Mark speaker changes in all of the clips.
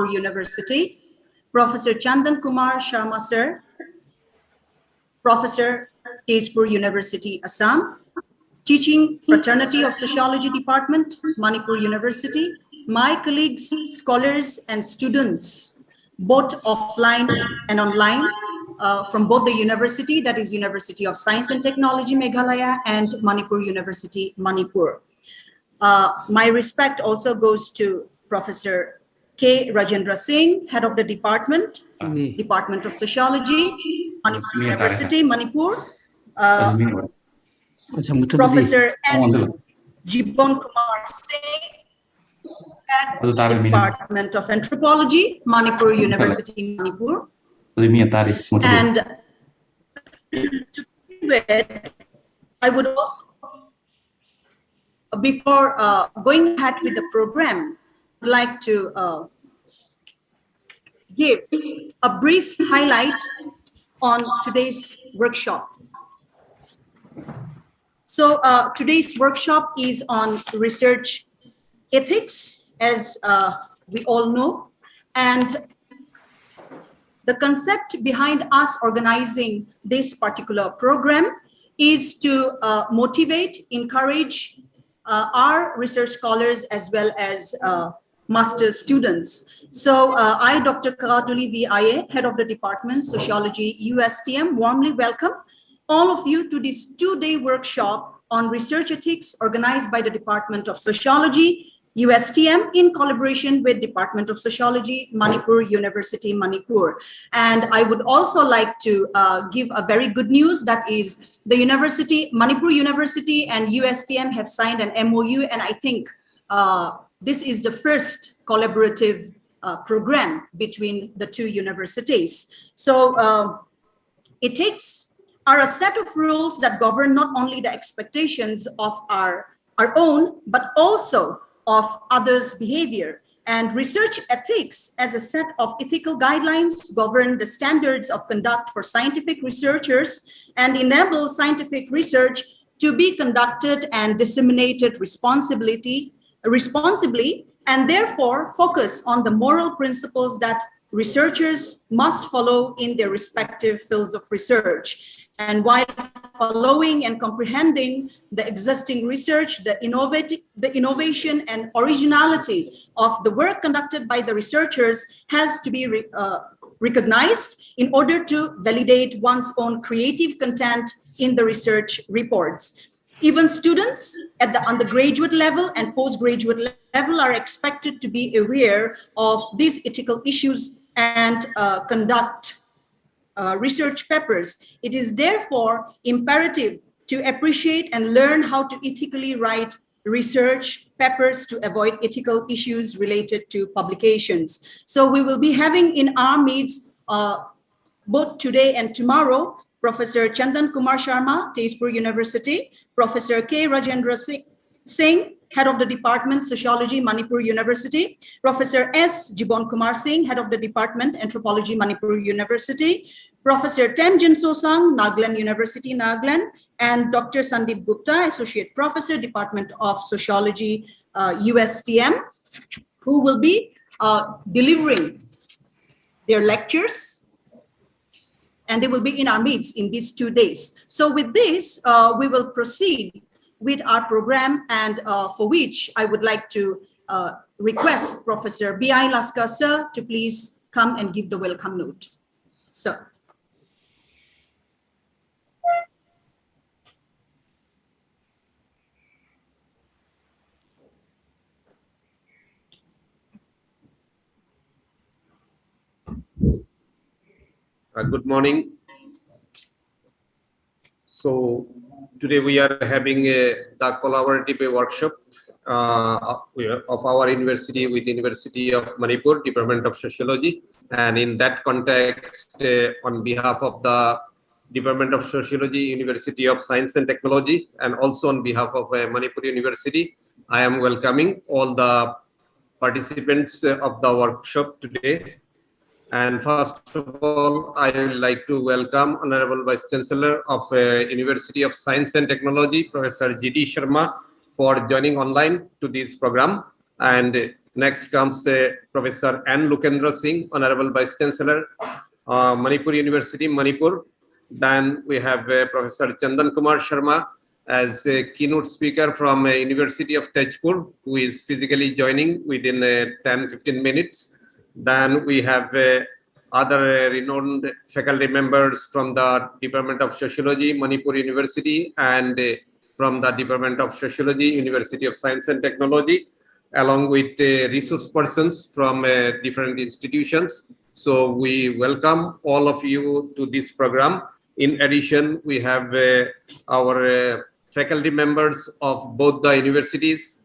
Speaker 1: University, Professor Chandan Kumar Sharma Sir, Professor, Tezpur University, Assam, Teaching Fraternity of Sociology Department, Manipur University, my colleagues, scholars and students, both offline and online, from both the university, that is University of Science and Technology, Meghalaya, and Manipur University, Manipur. My respect also goes to Professor K. Rajendra Singh, head of the department, Department of Sociology, Manipur University, Manipur. Professor S. Jibon Kumar Singh, head of the Department of Anthropology, Manipur University, Manipur. And to begin with, I would also, before going ahead with the program, I'd like to give a brief highlight on today's workshop. So today's workshop is on research ethics, as we all know, and the concept behind us organizing this particular program is to motivate, encourage our research scholars as well as master's students. So I, Dr. Karatuli V.I.A., head of the department, Sociology, USTM, warmly welcome all of you to this two-day workshop on research ethics organized by the Department of Sociology, USTM, in collaboration with Department of Sociology, Manipur University, Manipur. And I would also like to give a very good news, that is the university, Manipur University and USTM have signed an MOU, and I think this is the first collaborative program between the two universities. So ethics are a set of rules that govern not only the expectations of our own, but also of others' behavior. And research ethics as a set of ethical guidelines govern the standards of conduct for scientific researchers and enable scientific research to be conducted and disseminated responsibly, and therefore focus on the moral principles that researchers must follow in their respective fields of research. And while following and comprehending the existing research, the innovation and originality of the work conducted by the researchers has to be recognized in order to validate one's own creative content in the research reports. Even students at the undergraduate level and postgraduate level are expected to be aware of these ethical issues and conduct research papers. It is therefore imperative to appreciate and learn how to ethically write research papers to avoid ethical issues related to publications. So we will be having in our midst both today and tomorrow, Professor Chandan Kumar Sharma, Tezpur University, Professor K. Rajendra Singh, Head of the Department, Sociology, Manipur University, Professor S. Jibon Kumar Singh, Head of the Department, Anthropology, Manipur University, Professor Tem Jinso Sang, Nagaland University, Nagaland, and Dr. Sandeep Gupta, Associate Professor, Department of Sociology, USTM, who will be delivering their lectures, and they will be in our midst in these 2 days. So with this, we will proceed with our program, and for which I would like to request Professor B.I. Laskar, sir, to please come and give the welcome note. Sir.
Speaker 2: Good morning. So today we are having the collaborative workshop of our university with University of Manipur, Department of Sociology. And in that context, on behalf of the Department of Sociology, University of Science and Technology, and also on behalf of Manipur University, I am welcoming all the participants of the workshop today. And first of all, I would like to welcome Honorable Vice Chancellor of University of Science and Technology, Professor G.D. Sharma, for joining online to this program. And Next comes Professor N. Lokendra Singh, Honorable Vice Chancellor, Manipur University, Manipur. Then we have Professor Chandan Kumar Sharma as a keynote speaker from University of Tezpur, who is physically joining within 10-15 minutes. Then we have other renowned faculty members from the Department of Sociology, Manipur University, and from the Department of Sociology, University of Science and Technology, along with resource persons from different institutions. So we welcome all of you to this program. In addition, we have our faculty members of both the universities,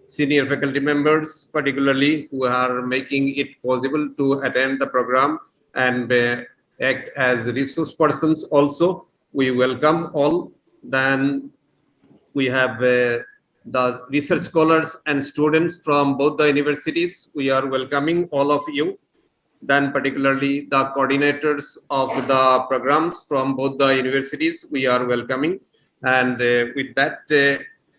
Speaker 2: senior faculty members, particularly, who are making it possible to attend the program and act as resource persons also. We welcome all. Then we have the research scholars and students from both the universities. We are welcoming all of you. Then particularly the coordinators of the programs from both the universities, we are welcoming. And with that,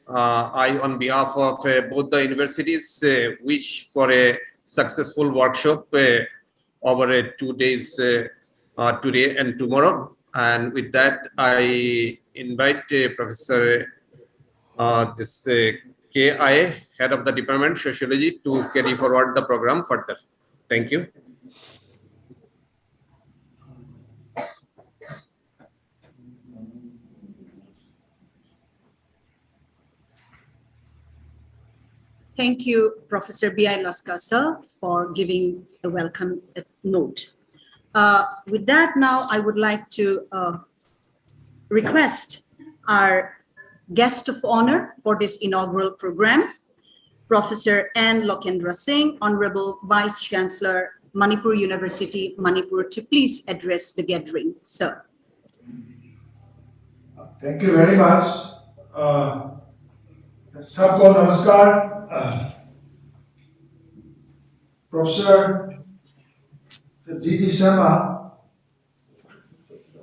Speaker 2: I, on behalf of both the universities, wish for a successful workshop over 2 days, today and tomorrow. And with that, I invite Professor K.I., Head of the Department Sociology, to carry forward the program further. Thank you.
Speaker 1: Thank you, Professor B.I. Laskar, sir, for giving the welcome note. With that, now I would like to request our guest of honor for this inaugural program, Professor N. Lokendra Singh, Honorable Vice Chancellor, Manipur University, Manipur, to please address the gathering, sir.
Speaker 3: Thank you very much. Sabko namaskar. Professor G.D. Sharma,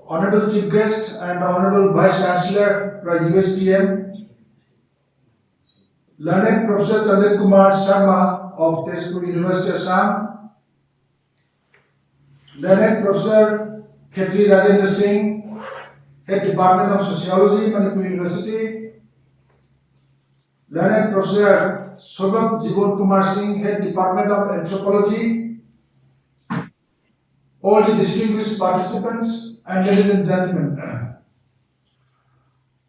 Speaker 3: Honorable Chief Guest and Honorable Vice Chancellor for USTM, Learned Professor Chandan Kumar Sharma of Tezpur University, Assam, Learned Professor Khetri Rajendra Singh, Head Department of Sociology, Manipur University, Learned Professor Sobham Jibon Kumar Singh, Head Department of Anthropology, all the distinguished participants, and ladies and gentlemen.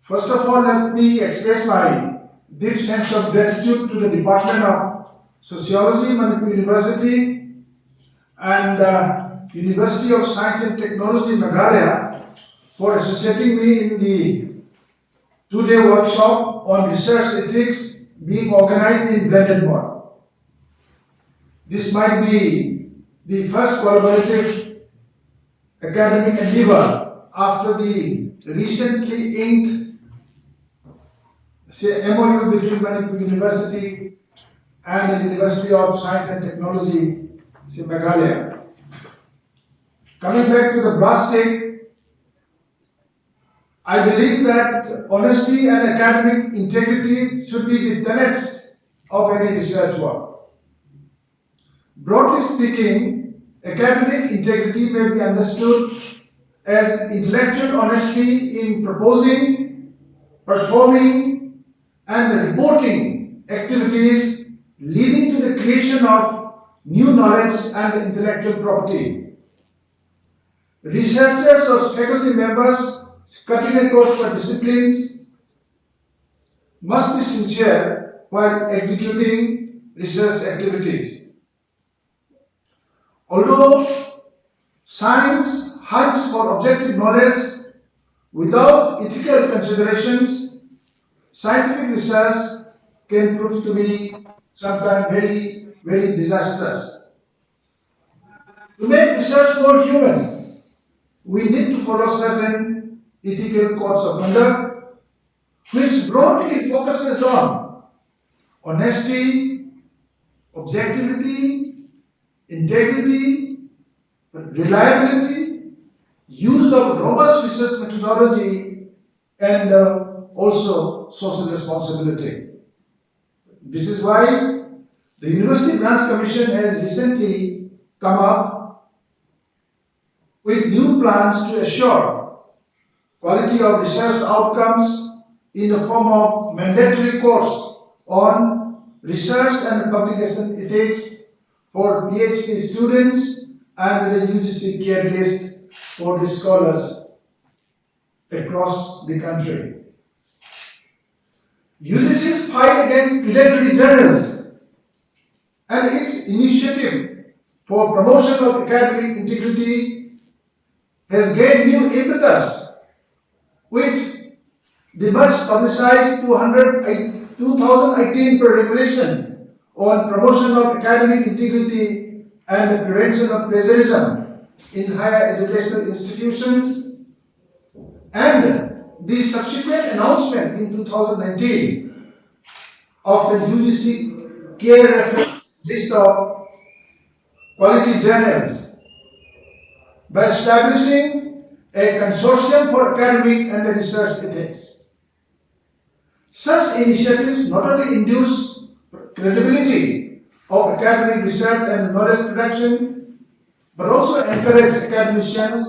Speaker 3: First of all, let me express my deep sense of gratitude to the Department of Sociology, Manipur University, and University of Science and Technology, Meghalaya, for associating me in the two-day workshop on research ethics being organized in blended mode. This might be the first collaborative academic endeavor after the recently inked MOU between Manipur University and the University of Science and Technology, Meghalaya. Coming back to the brass stick, I believe that honesty and academic integrity should be the tenets of any research work. Broadly speaking, academic integrity may be understood as intellectual honesty in proposing, performing, and reporting activities leading to the creation of new knowledge and intellectual property. Researchers or faculty members cutting across the disciplines must be sincere while executing research activities. Although science hunts for objective knowledge without ethical considerations, scientific research can prove to be sometimes very, very disastrous. To make research more human, we need to follow certain ethical codes of conduct, which broadly focuses on honesty, objectivity, integrity, reliability, use of robust research methodology, and also social responsibility. This is why The University Grants Commission has recently come up with new plans to assure quality of research outcomes in the form of mandatory course on research and publication ethics for PhD students and the UGC care list for the scholars across the country. UGC's fight against predatory journals and its initiative for promotion of academic integrity has gained new impetus with the much publicized 2018 regulation on promotion of academic integrity and the prevention of plagiarism in higher educational institutions, and the subsequent announcement in 2019 of the UGC care reference list of quality journals by establishing a consortium for academic and research ethics. Such initiatives not only induce credibility of academic research and knowledge production, but also encourage academicians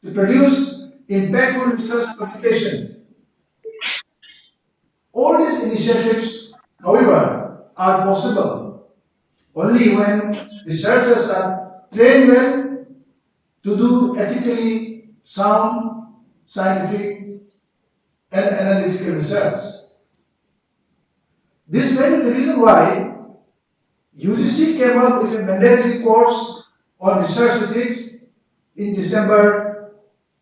Speaker 3: to produce impactful research publication. All these initiatives, however, are possible only when researchers are trained well to do ethically sound, scientific, and analytical research. This may be the reason why UGC came up with a mandatory course on research ethics in December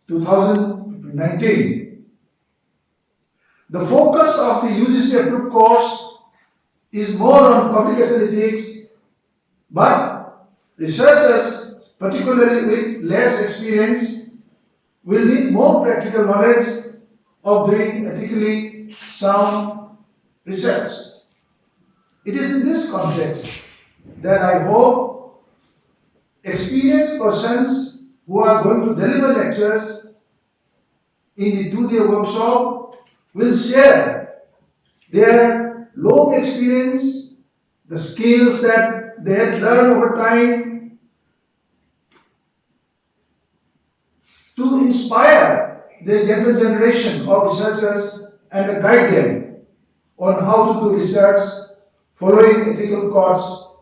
Speaker 3: 2019. The focus of the UGC approved course is more on publication ethics, but researchers, particularly with less experience, will need more practical knowledge of doing ethically sound research. It is in this context that I hope experienced persons who are going to deliver lectures in the 2-day workshop will share their long experience, the skills that they have learned over time, to inspire the younger generation of researchers and guide them on how to do research following ethical codes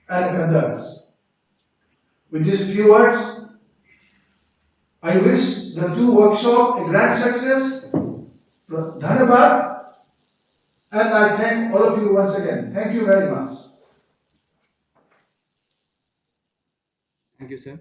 Speaker 3: and conducts. With these few words, I wish the 2 workshops a grand success. Dhanabad, and I thank all of you once again. Thank you very much.
Speaker 4: Thank you, sir.